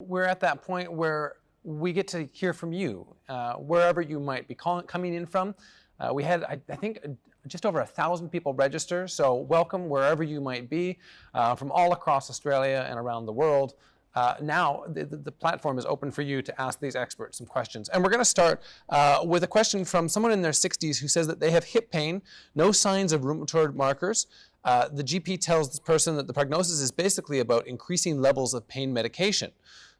We're at that point where we get to hear from you, wherever you might be coming in from. We had, I think, just over 1,000 people register, so welcome wherever you might be, from all across Australia and around the world. Now, the platform is open for you to ask these experts some questions. And we're going to start with a question from someone in their 60s who says that they have hip pain, no signs of rheumatoid markers. The GP tells this person that the prognosis is basically about increasing levels of pain medication,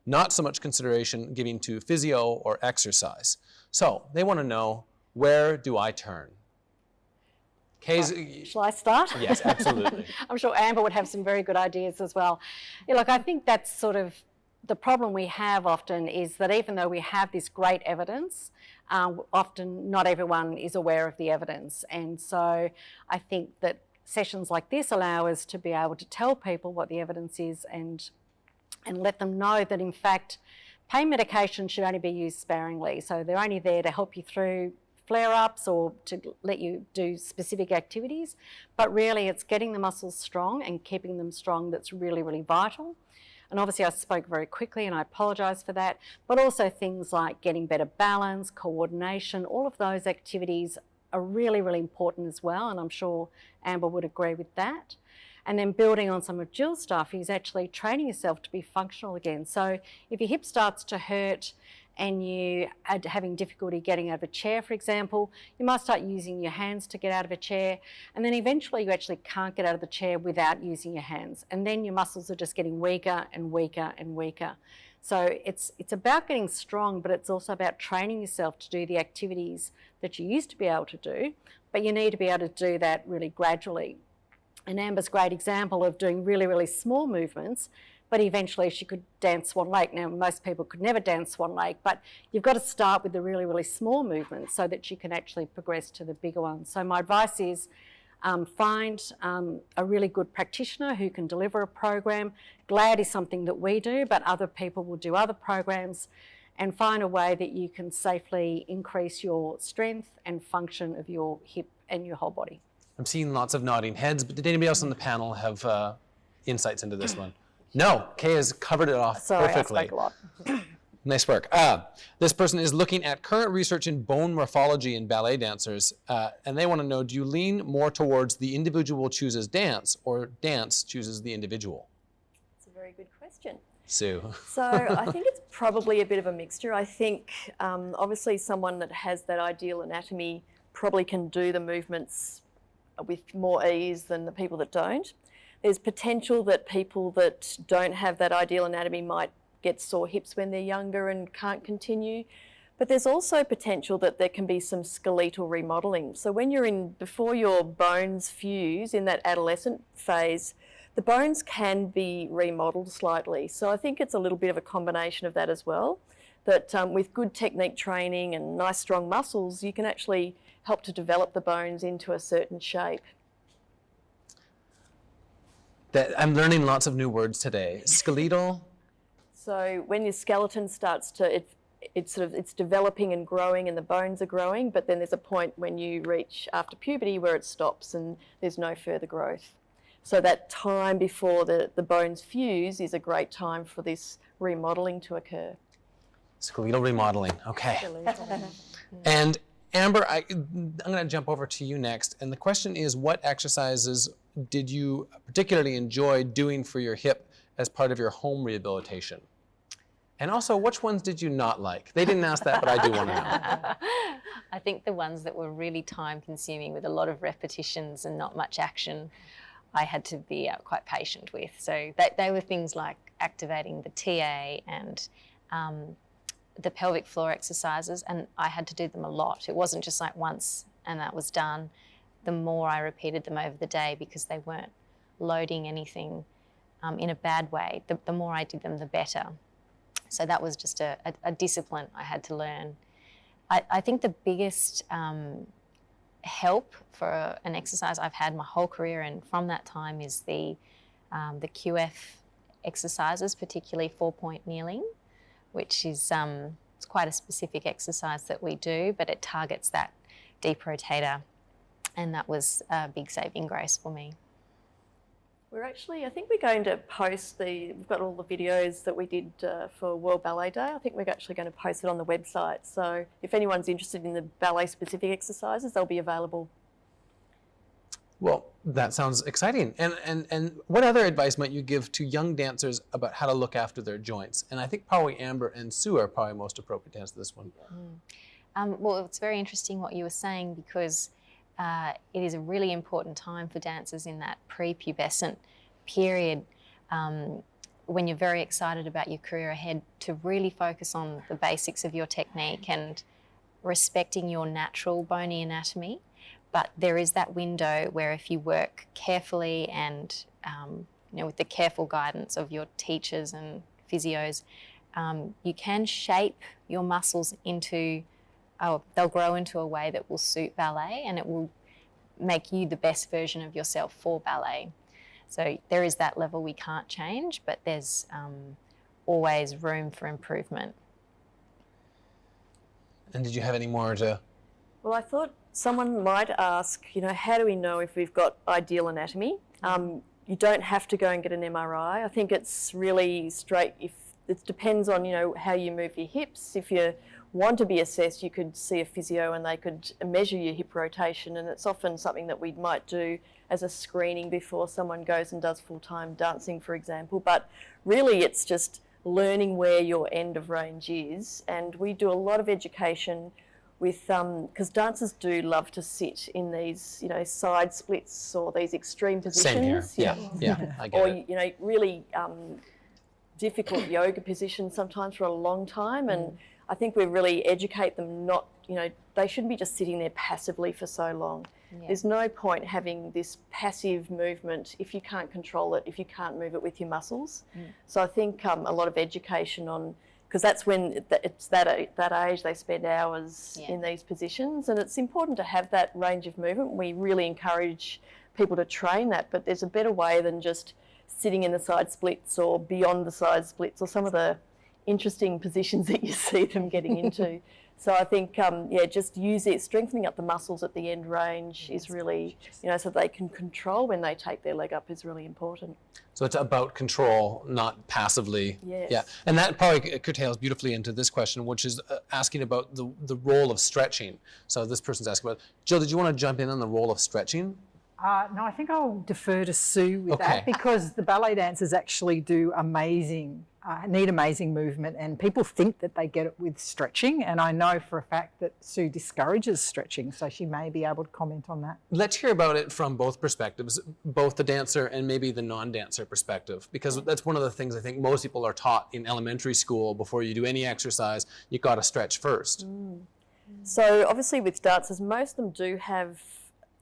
not so much consideration giving to physio or exercise. So they want to know, where do I turn? Shall I start? Yes, absolutely. I'm sure Amber would have some very good ideas as well. Yeah, look, I think that's sort of the problem we have often, is that even though we have this great evidence, often not everyone is aware of the evidence. And so I think that sessions like this allow us to be able to tell people what the evidence is and let them know that, in fact, pain medication should only be used sparingly. So they're only there to help you through flare-ups or to let you do specific activities, but really it's getting the muscles strong and keeping them strong that's really, really vital. And obviously I spoke very quickly and I apologise for that, but also things like getting better balance, coordination, all of those activities are really, really important as well, and I'm sure Amber would agree with that. And then building on some of Jill's stuff is actually training yourself to be functional again. So if your hip starts to hurt and you are having difficulty getting out of a chair, for example, you might start using your hands to get out of a chair, and then eventually you actually can't get out of the chair without using your hands. And then your muscles are just getting weaker and weaker and weaker. So it's about getting strong, but it's also about training yourself to do the activities that you used to be able to do, but you need to be able to do that really gradually. And Amber's great example of doing really, really small movements, but eventually she could dance Swan Lake. Now, most people could never dance Swan Lake, but you've got to start with the really, really small movements so that you can actually progress to the bigger ones. So my advice is find a really good practitioner who can deliver a program. GLAD is something that we do, but other people will do other programs, and find a way that you can safely increase your strength and function of your hip and your whole body. I'm seeing lots of nodding heads, but did anybody else on the panel have insights into this one? No, Kay has covered it off perfectly. Sorry, I spoke a lot. Nice work. This person is looking at current research in bone morphology in ballet dancers, and they want to know, do you lean more towards the individual chooses dance, or dance chooses the individual? That's a very good question. Sue. So I think it's probably a bit of a mixture. I think obviously someone that has that ideal anatomy probably can do the movements with more ease than the people that don't. There's potential that people that don't have that ideal anatomy might get sore hips when they're younger and can't continue. But there's also potential that there can be some skeletal remodeling. So when you're before your bones fuse in that adolescent phase, the bones can be remodeled slightly. So I think it's a little bit of a combination of that as well, that with good technique training and nice strong muscles, you can actually help to develop the bones into a certain shape. I'm learning lots of new words today. Skeletal. So when your skeleton starts to, it's developing and growing and the bones are growing, but then there's a point when you reach after puberty where it stops and there's no further growth. So that time before the bones fuse is a great time for this remodeling to occur. Skeletal remodeling, okay. And Amber, I'm going to jump over to you next. And the question is, what exercises did you particularly enjoy doing for your hip as part of your home rehabilitation? And also, which ones did you not like? They didn't ask that, but I do want to know. I think the ones that were really time-consuming with a lot of repetitions and not much action, I had to be quite patient with. So they were things like activating the TA and the pelvic floor exercises, and I had to do them a lot. It wasn't just like once and that was done. The more I repeated them over the day, because they weren't loading anything in a bad way, the more I did them, the better. So that was just a discipline I had to learn. I think the biggest help for an exercise I've had my whole career, and from that time, is the QF exercises, particularly 4-point kneeling, which is it's quite a specific exercise that we do, but it targets that deep rotator, and that was a big saving grace for me. I think we're going to post we've got all the videos that we did for World Ballet Day. I think we're actually going to post it on the website. So if anyone's interested in the ballet specific exercises, they'll be available. Well, that sounds exciting. And what other advice might you give to young dancers about how to look after their joints? And I think probably Amber and Sue are probably most appropriate to answer this one. Well, it's very interesting what you were saying, because it is a really important time for dancers in that prepubescent period, when you're very excited about your career ahead, to really focus on the basics of your technique and respecting your natural bony anatomy. But there is that window where if you work carefully and with the careful guidance of your teachers and physios, you can shape your muscles into they'll grow into a way that will suit ballet, and it will make you the best version of yourself for ballet. So there is that level we can't change, but there's always room for improvement. And did you have any more to... Well, I thought someone might ask, how do we know if we've got ideal anatomy? You don't have to go and get an MRI. I think it's really straight. If it depends on, how you move your hips. If you want to be assessed, you could see a physio and they could measure your hip rotation, and it's often something that we might do as a screening before someone goes and does full-time dancing, for example. But really it's just learning where your end of range is, and we do a lot of education with because dancers do love to sit in these side splits or these extreme positions. Same here. Yeah, I get it. Or really difficult yoga positions sometimes for a long time, and I think we really educate them not, they shouldn't be just sitting there passively for so long. Yeah. There's no point having this passive movement if you can't control it, if you can't move it with your muscles. So I think a lot of education on, because that's when it's that age they spend hours in these positions, and it's important to have that range of movement. We really encourage people to train that, but there's a better way than just sitting in the side splits or beyond the side splits or some of the interesting positions that you see them getting into. So I think, just strengthening up the muscles at the end range is really, so they can control when they take their leg up is really important. So it's about control, not passively. Yes. Yeah, and that probably curtails beautifully into this question, which is asking about the role of stretching. So this person's asking about, Jill, did you want to jump in on the role of stretching? No, I think I'll defer to Sue with that, because the ballet dancers actually do need amazing movement, and people think that they get it with stretching, and I know for a fact that Sue discourages stretching, so she may be able to comment on that. Let's hear about it from both perspectives, both the dancer and maybe the non-dancer perspective, because that's one of the things I think most people are taught in elementary school. Before you do any exercise, you got to stretch first. So obviously with dancers, most of them do have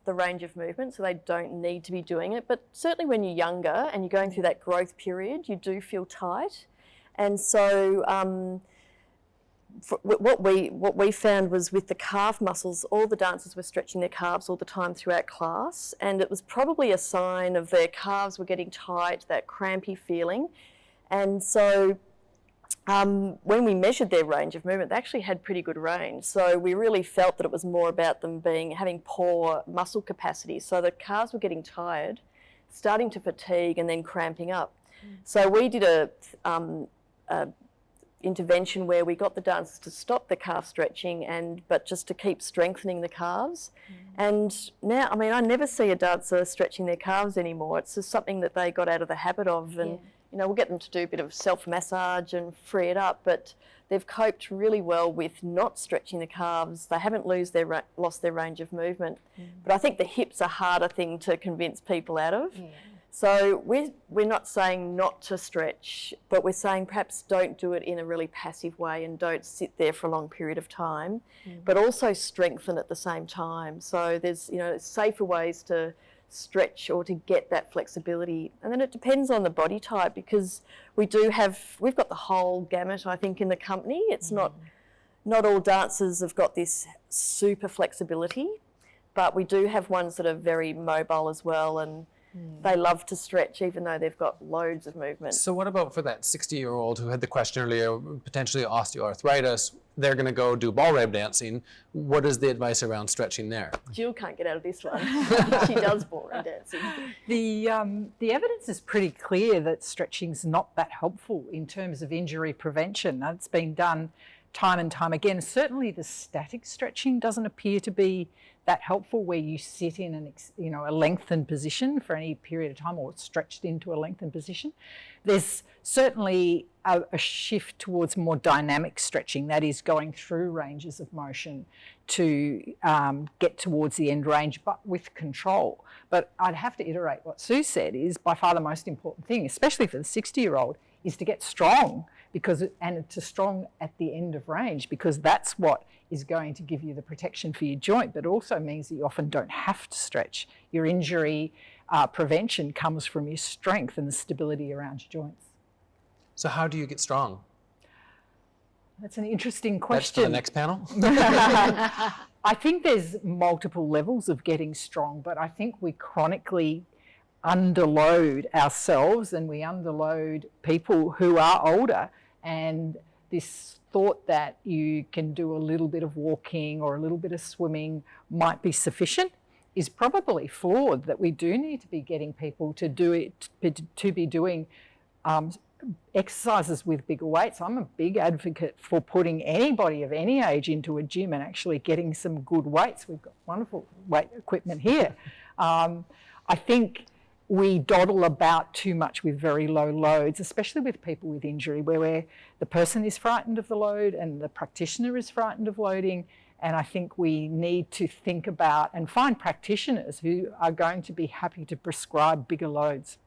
the range of movement, so they don't need to be doing it, but certainly when you're younger and you're going through that growth period, you do feel tight. And so what we found was with the calf muscles, all the dancers were stretching their calves all the time throughout class, and it was probably a sign of their calves were getting tight, that crampy feeling. And so when we measured their range of movement, they actually had pretty good range. So we really felt that it was more about them having poor muscle capacity. So the calves were getting tired, starting to fatigue, and then cramping up. So we did a intervention where we got the dancers to stop the calf stretching, but just to keep strengthening the calves. And now, I never see a dancer stretching their calves anymore. It's just something that they got out of the habit of, and we'll get them to do a bit of self-massage and free it up, but they've coped really well with not stretching the calves. They haven't lost their range of movement. But I think the hips are a harder thing to convince people out of. So we're not saying not to stretch, but we're saying perhaps don't do it in a really passive way and don't sit there for a long period of time, but also strengthen at the same time. So there's safer ways to stretch or to get that flexibility. And then it depends on the body type, because we've got the whole gamut, I think, in the company. It's not all dancers have got this super flexibility, but we do have ones that are very mobile as well, and they love to stretch even though they've got loads of movement. So what about for that 60-year-old who had the question earlier, potentially osteoarthritis, they're going to go do ballroom dancing, what is the advice around stretching there? Jill can't get out of this one. She does ballroom dancing. The evidence is pretty clear that stretching's not that helpful in terms of injury prevention. It's been done time and time again. Certainly the static stretching doesn't appear to be that helpful, where you sit in a lengthened position for any period of time, or stretched into a lengthened position. There's certainly a shift towards more dynamic stretching, that is going through ranges of motion to get towards the end range, but with control. But I'd have to iterate what Sue said is by far the most important thing, especially for the 60-year-old, is to get strong, and to strong at the end of range, because that's what is going to give you the protection for your joint, but also means that you often don't have to stretch. Your injury prevention comes from your strength and the stability around your joints. So how do you get strong? That's an interesting That's question. for the next panel. I think there's multiple levels of getting strong, but I think we chronically underload ourselves and we underload people who are older, and this thought that you can do a little bit of walking or a little bit of swimming might be sufficient is probably flawed, that we do need to be getting people to do it, to be doing exercises with bigger weights. I'm a big advocate for putting anybody of any age into a gym and actually getting some good weights. We've got wonderful weight equipment here. I think we dawdle about too much with very low loads, especially with people with injury, where the person is frightened of the load and the practitioner is frightened of loading. And I think we need to think about and find practitioners who are going to be happy to prescribe bigger loads.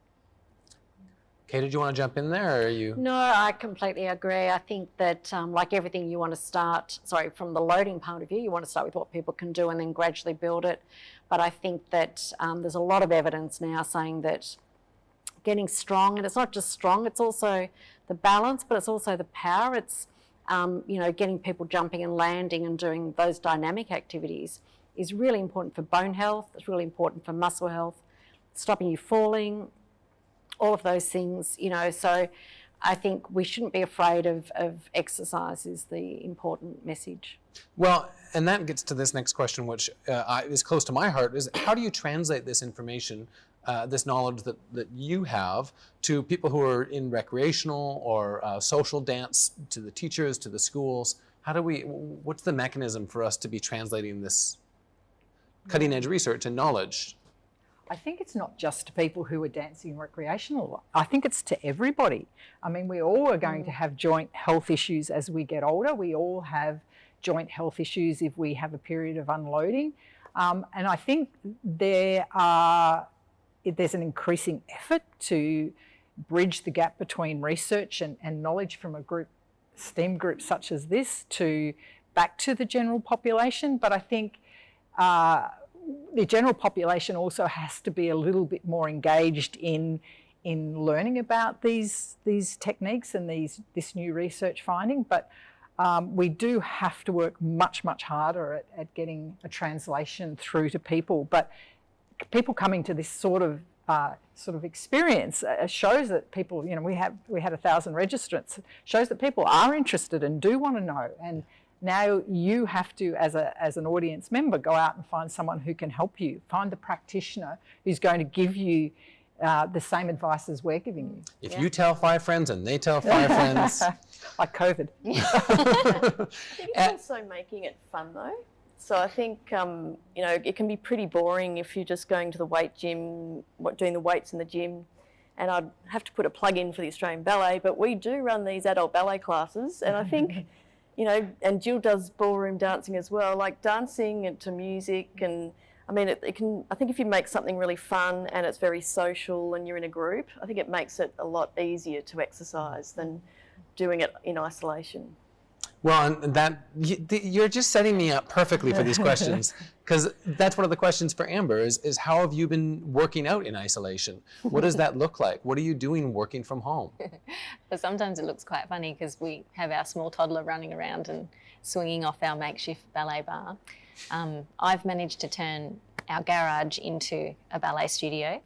Kay, did you want to jump in there, or are you? No, I completely agree. I think that like everything, you want to start, from the loading point of view, you want to start with what people can do and then gradually build it. But I think that there's a lot of evidence now saying that getting strong, and it's not just strong, it's also the balance, but it's also the power. It's, getting people jumping and landing and doing those dynamic activities is really important for bone health. It's really important for muscle health, stopping you falling, all of those things, So I think we shouldn't be afraid of exercise is the important message. Well, and that gets to this next question, which is close to my heart, is how do you translate this information, this knowledge that you have, to people who are in recreational or social dance, to the teachers, to the schools? What's the mechanism for us to be translating this cutting edge research and knowledge? I think it's not just to people who are dancing recreational. I think it's to everybody. I mean, we all are going to have joint health issues as we get older. We all have joint health issues if we have a period of unloading. And I think there's an increasing effort to bridge the gap between research and knowledge from a STEM group such as this back to the general population. But I think the general population also has to be a little bit more engaged in learning about these techniques and this new research finding. But we do have to work much, much harder at getting a translation through to people. But people coming to this sort of experience shows that people, we had 1,000 registrants, shows that people are interested and do want to know. And now you have to, as an audience member, go out and find someone who can help you. Find the practitioner who's going to give you the same advice as we're giving you. If you tell 5 friends and they tell 5 friends. Like COVID. I think it's also making it fun though. So I think, it can be pretty boring if you're just going to the weight gym, doing the weights in the gym. And I'd have to put a plug in for the Australian Ballet, but we do run these adult ballet classes. And I think, and Jill does ballroom dancing as well, like dancing to music. And I mean, I think if you make something really fun and it's very social and you're in a group, I think it makes it a lot easier to exercise than doing it in isolation. Well, and you're just setting me up perfectly for these questions, because that's one of the questions for Amber is how have you been working out in isolation? What does that look like? What are you doing working from home? But sometimes it looks quite funny because we have our small toddler running around and swinging off our makeshift ballet bar. I've managed to turn our garage into a ballet studio,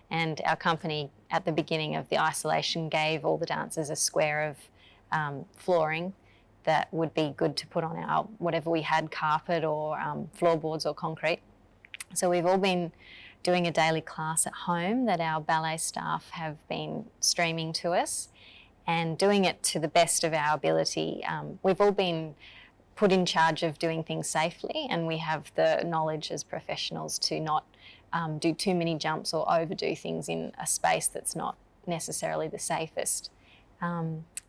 and our company at the beginning of the isolation gave all the dancers a square of flooring that would be good to put on our, whatever we had, carpet or floorboards or concrete. So we've all been doing a daily class at home that our ballet staff have been streaming to us, and doing it to the best of our ability. We've all been put in charge of doing things safely, and we have the knowledge as professionals to not do too many jumps or overdo things in a space that's not necessarily the safest.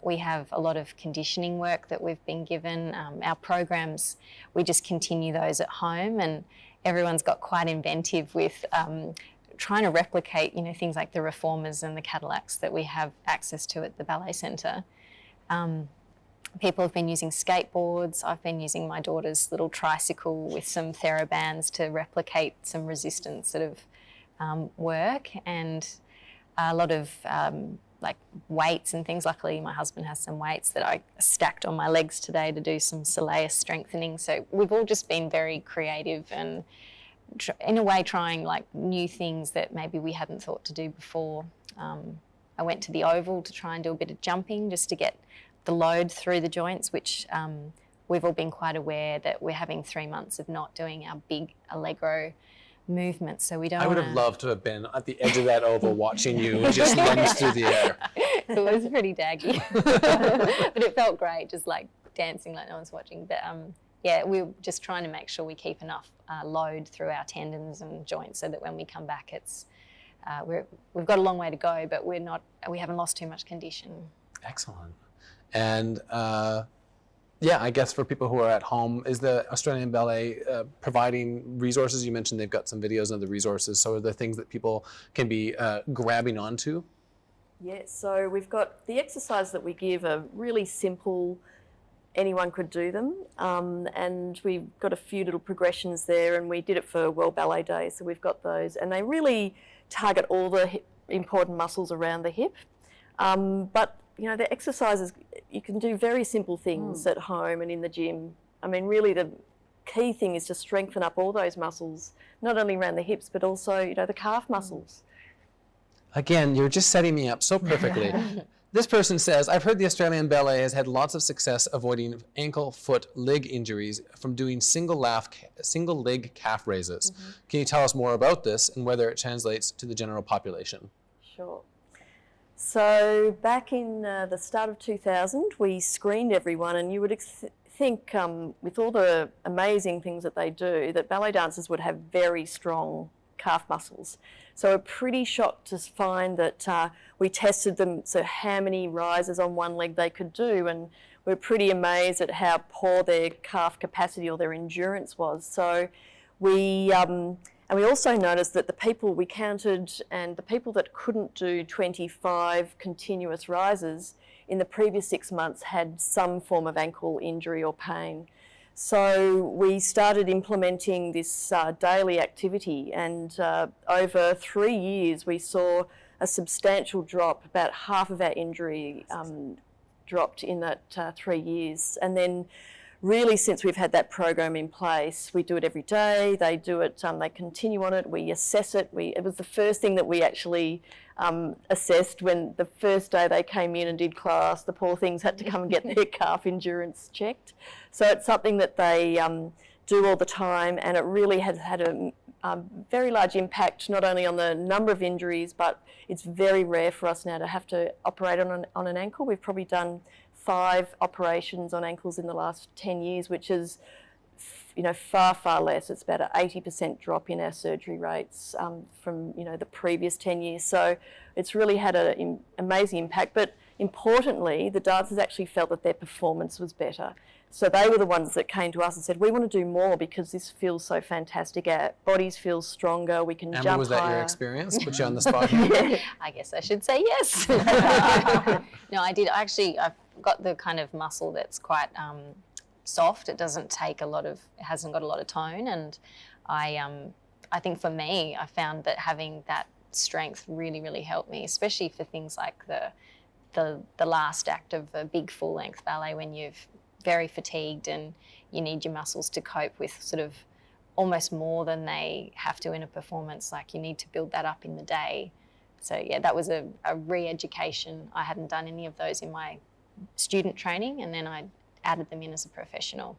We have a lot of conditioning work that we've been given. Our programs, we just continue those at home, and everyone's got quite inventive with trying to replicate, you know, things like the reformers and the Cadillacs that we have access to at the Ballet Centre. People have been using skateboards. I've been using my daughter's little tricycle with some therabands to replicate some resistance sort of work, and a lot of like weights and things. Luckily, my husband has some weights that I stacked on my legs today to do some soleus strengthening. So we've all just been very creative and in a way trying like new things that maybe we hadn't thought to do before. I went to the Oval to try and do a bit of jumping just to get the load through the joints, which we've all been quite aware that we're having 3 months of not doing our big Allegro movements, so we don't. I would have loved to have been at the edge of that oval watching you just lunge through the air. It was pretty daggy, but it felt great, just like dancing like no one's watching. But yeah, we're just trying to make sure we keep enough load through our tendons and joints so that when we come back, it's we've got a long way to go, but we haven't lost too much condition. Excellent. And yeah, I guess for people who are at home, is the Australian Ballet providing resources? You mentioned they've got some videos and other resources. So are there things that people can be grabbing onto? Yes, so we've got the exercises that we give are really simple. Anyone could do them. And we've got a few little progressions there, and we did it for World Ballet Day. So we've got those, and they really target all the important muscles around the hip. But you know, the exercises, you can do very simple things at home and in the gym. I mean, really the key thing is to strengthen up all those muscles, not only around the hips, but also, you know, the calf muscles. Again, you're just setting me up so perfectly. This person says, I've heard the Australian Ballet has had lots of success avoiding ankle, foot, leg injuries from doing single leg calf raises. Can you tell us more about this and whether it translates to the general population? Sure. So back in the start of 2000, we screened everyone, and you would think with all the amazing things that they do, that ballet dancers would have very strong calf muscles. So we're pretty shocked to find that we tested them, so how many rises on one leg they could do, and we're pretty amazed at how poor their calf capacity or their endurance was. So we also noticed that the people we counted, and the people that couldn't do 25 continuous rises in the previous 6 months had some form of ankle injury or pain. So we started implementing this daily activity, and over 3 years we saw a substantial drop. About half of our injury dropped in that 3 years. And then really, since we've had that program in place, we do it every day. They do it, they continue on it, we assess it. It was the first thing that we actually assessed when the first day they came in and did class. The poor things had to come and get their calf endurance checked. So it's something that they do all the time, and it really has had a very large impact, not only on the number of injuries, but it's very rare for us now to have to operate on an ankle. We've probably done 5 operations on ankles in the last 10 years, which is, you know, far, far less. It's about an 80% drop in our surgery rates from, you know, the previous 10 years. So it's really had an amazing impact. But importantly, the dancers actually felt that their performance was better. So they were the ones that came to us and said, we want to do more because this feels so fantastic. Our bodies feel stronger. We can jump higher. Was that your experience? Put you on the spot. I guess I should say yes. No, I did. Actually, I've got the kind of muscle that's quite soft. It hasn't got a lot of tone, and I think for me, I found that having that strength really, really helped me, especially for things like the last act of a big full length ballet when you've very fatigued and you need your muscles to cope with sort of almost more than they have to in a performance. Like you need to build that up in the day. So yeah, that was a re-education. I hadn't done any of those in my student training, and then I added them in as a professional.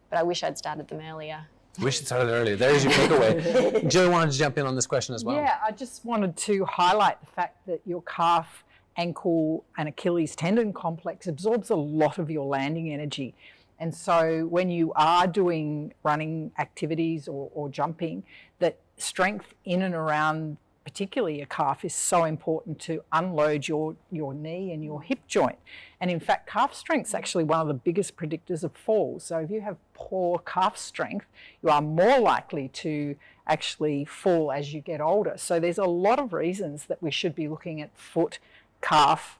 But I wish I'd started them earlier. Wish it started earlier. There's your takeaway. Joe wanted to jump in on this question as well. Yeah, I just wanted to highlight the fact that your calf, ankle and Achilles tendon complex absorbs a lot of your landing energy. And so when you are doing running activities or jumping, that strength in and around particularly your calf is so important to unload your knee and your hip joint. And in fact, calf strength is actually one of the biggest predictors of falls. So if you have poor calf strength, you are more likely to actually fall as you get older. So there's a lot of reasons that we should be looking at foot, calf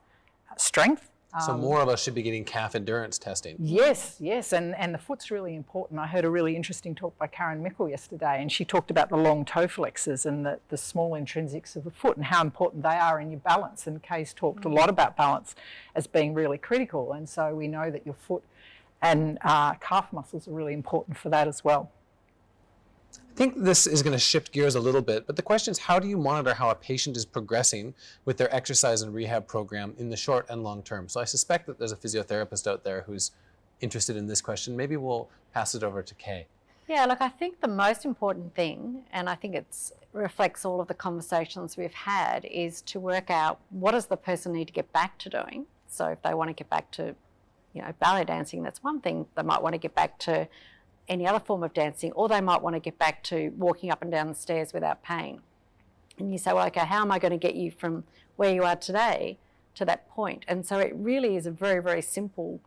strength. So more of us should be getting calf endurance testing. Yes, and the foot's really important. I heard a really interesting talk by Karen Mickle yesterday, and she talked about the long toe flexors and the small intrinsics of the foot and how important they are in your balance. And Kay's talked a lot about balance as being really critical, and so we know that your foot and calf muscles are really important for that as well. I think this is going to shift gears a little bit, but the question is, how do you monitor how a patient is progressing with their exercise and rehab program in the short and long term? So I suspect that there's a physiotherapist out there who's interested in this question. Maybe we'll pass it over to Kay. Yeah, look, I think the most important thing, and I think it reflects all of the conversations we've had, is to work out what does the person need to get back to doing. So if they want to get back to, ballet dancing, that's one thing. They might want to get back to any other form of dancing, or they might want to get back to walking up and down the stairs without pain. And you say, well, okay, how am I going to get you from where you are today to that point? And so it really is a very, very simple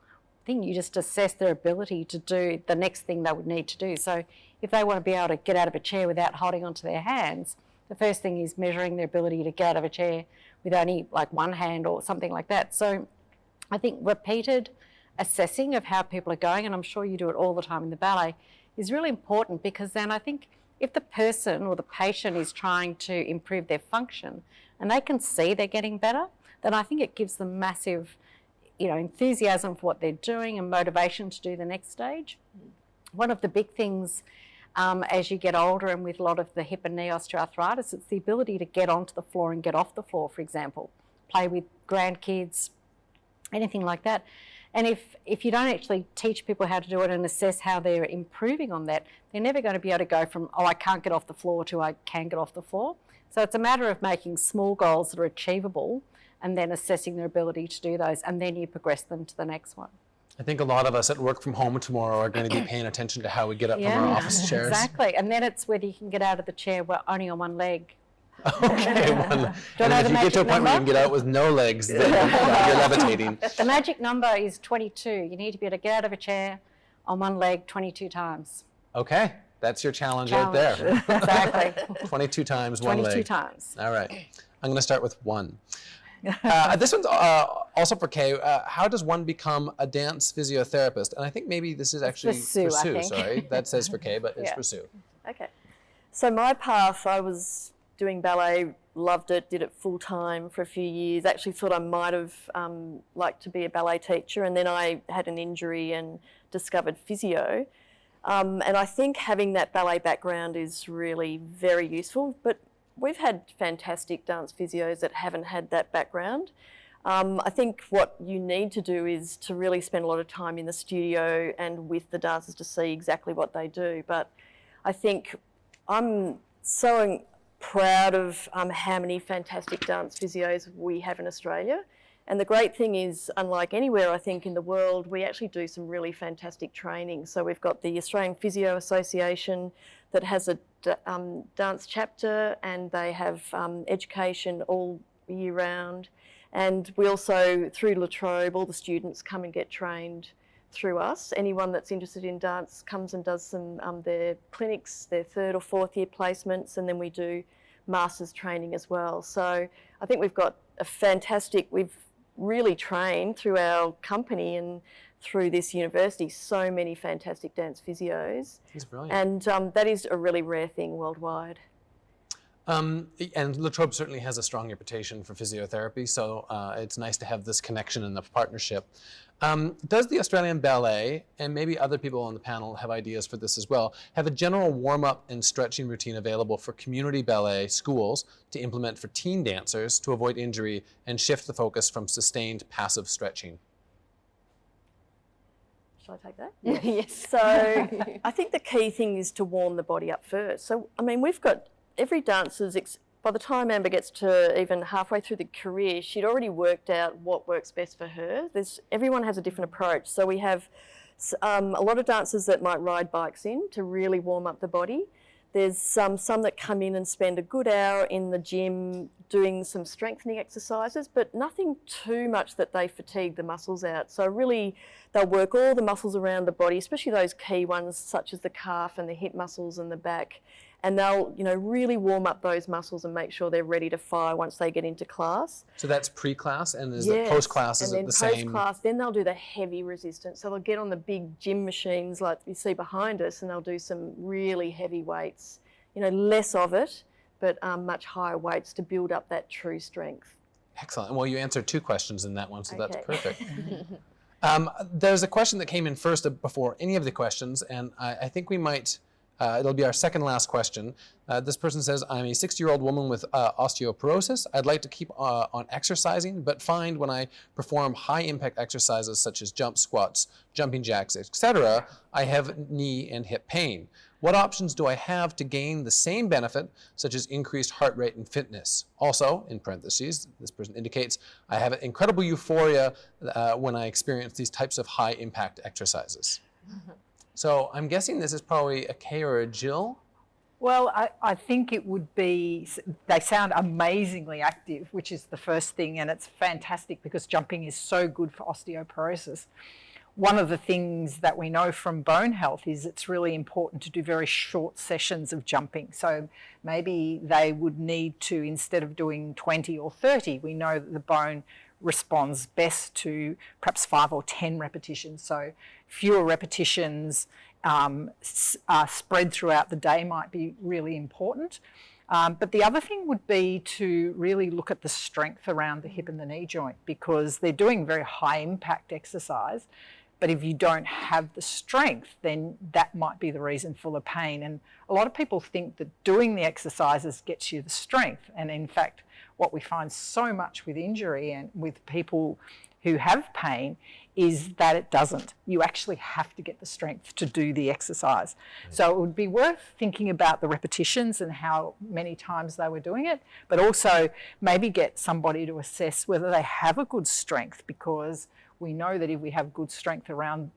thing. You just assess their ability to do the next thing they would need to do. So if they want to be able to get out of a chair without holding onto their hands, the first thing is measuring their ability to get out of a chair with only like one hand or something like that. So I think repeated assessing of how people are going, and I'm sure you do it all the time in the ballet, is really important, because then I think if the person or the patient is trying to improve their function and they can see they're getting better, then I think it gives them massive, enthusiasm for what they're doing and motivation to do the next stage. One of the big things as you get older and with a lot of the hip and knee osteoarthritis, it's the ability to get onto the floor and get off the floor, for example, play with grandkids, anything like that. And if you don't actually teach people how to do it and assess how they're improving on that, they're never going to be able to go from, I can't get off the floor to I can get off the floor. So it's a matter of making small goals that are achievable and then assessing their ability to do those, and then you progress them to the next one. I think a lot of us at work from home tomorrow are going to be paying attention to how we get up from our office chairs. Exactly. And then it's whether you can get out of the chair only on one leg. Okay, and if you get to a point where you can get out with no legs, then you're levitating. The magic number is 22. You need to be able to get out of a chair on one leg 22 times. Okay, that's your challenge out there. Exactly. 22 times one leg. 22 times. All right. I'm going to start with one. This one's also for Kay. How does one become a dance physiotherapist? And I think maybe this is actually for Sue. Sorry, that says for Kay, but it's for Sue. Okay. So my path, I was doing ballet, loved it, did it full time for a few years. Actually thought I might have liked to be a ballet teacher, and then I had an injury and discovered physio. And I think having that ballet background is really very useful, but we've had fantastic dance physios that haven't had that background. I think what you need to do is to really spend a lot of time in the studio and with the dancers to see exactly what they do. But I think I'm so proud of how many fantastic dance physios we have in Australia. And the great thing is, unlike anywhere I think in the world, we actually do some really fantastic training. So we've got the Australian Physio Association that has a dance chapter, and they have education all year round. And we also, through La Trobe, all the students come and get trained through us. Anyone that's interested in dance comes and does some their clinics, their 3rd or 4th year placements, and then we do masters training as well. So I think we've got we've really trained through our company and through this university so many fantastic dance physios. He's brilliant. And that is a really rare thing worldwide. And La Trobe certainly has a strong reputation for physiotherapy, so it's nice to have this connection and the partnership. Does the Australian Ballet, and maybe other people on the panel have ideas for this as well, have a general warm-up and stretching routine available for community ballet schools to implement for teen dancers to avoid injury and shift the focus from sustained passive stretching? Shall I take that? Yes. So I think the key thing is to warm the body up first. So, I mean, we've got every dancer's, by the time Amber gets to even halfway through the career, she'd already worked out what works best for her. Everyone has a different approach. So we have a lot of dancers that might ride bikes in to really warm up the body. There's some that come in and spend a good hour in the gym doing some strengthening exercises, but nothing too much that they fatigue the muscles out. So really, they'll work all the muscles around the body, especially those key ones such as the calf and the hip muscles and the back. And they'll, really warm up those muscles and make sure they're ready to fire once they get into class. So that's pre-class, and is it post-class? Is it the same? And then post-class, then they'll do the heavy resistance. So they'll get on the big gym machines like you see behind us, and they'll do some really heavy weights. Less of it, but much higher weights to build up that true strength. Excellent. Well, you answered 2 questions in that one, so that's Okay. perfect. There's a question that came in first before any of the questions, and I think we might, it'll be our second last question. This person says, I'm a 60-year-old woman with osteoporosis. I'd like to keep on exercising, but find when I perform high-impact exercises such as jump squats, jumping jacks, etc., I have knee and hip pain. What options do I have to gain the same benefit, such as increased heart rate and fitness? Also, in parentheses, this person indicates, I have incredible euphoria when I experience these types of high-impact exercises. So I'm guessing this is probably a Kay or a Jill. Well, I think it would be, they sound amazingly active, which is the first thing, and it's fantastic because jumping is so good for osteoporosis. One of the things that we know from bone health is it's really important to do very short sessions of jumping. So maybe they would need to, instead of doing 20 or 30, we know that the bone responds best to perhaps 5 or 10 repetitions. So fewer repetitions spread throughout the day might be really important. But the other thing would be to really look at the strength around the hip and the knee joint, because they're doing very high impact exercise. But if you don't have the strength, then that might be the reason for the pain. And a lot of people think that doing the exercises gets you the strength. And in fact, what we find so much with injury and with people who have pain is that it doesn't. You actually have to get the strength to do the exercise. So it would be worth thinking about the repetitions and how many times they were doing it, but also maybe get somebody to assess whether they have a good strength, because we know that if we have good strength around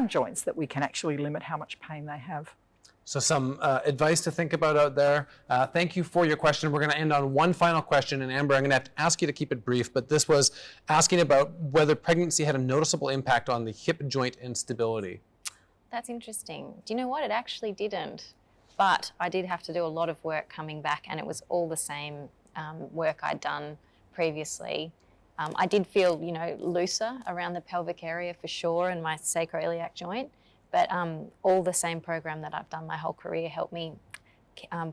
joints, that we can actually limit how much pain they have. So some advice to think about out there. Thank you for your question. We're going to end on one final question, and Amber, I'm going to have to ask you to keep it brief, but this was asking about whether pregnancy had a noticeable impact on the hip joint instability. That's interesting. Do you know what? It actually didn't. But I did have to do a lot of work coming back, and it was all the same work I'd done previously. I did feel, looser around the pelvic area for sure, and my sacroiliac joint. But all the same program that I've done my whole career helped me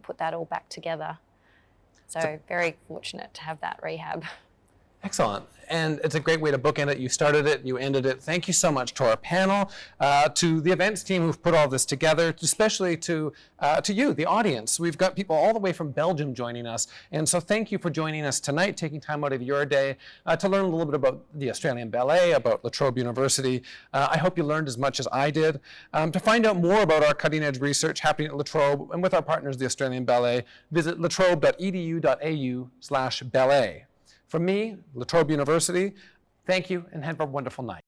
put that all back together. So very fortunate to have that rehab. Excellent. And it's a great way to bookend it. You started it, you ended it. Thank you so much to our panel, to the events team who've put all this together, especially to you, the audience. We've got people all the way from Belgium joining us. And so thank you for joining us tonight, taking time out of your day to learn a little bit about the Australian Ballet, about La Trobe University. I hope you learned as much as I did. To find out more about our cutting edge research happening at La Trobe and with our partners, the Australian Ballet, visit latrobe.edu.au/ballet. From me, La Trobe University, thank you and have a wonderful night.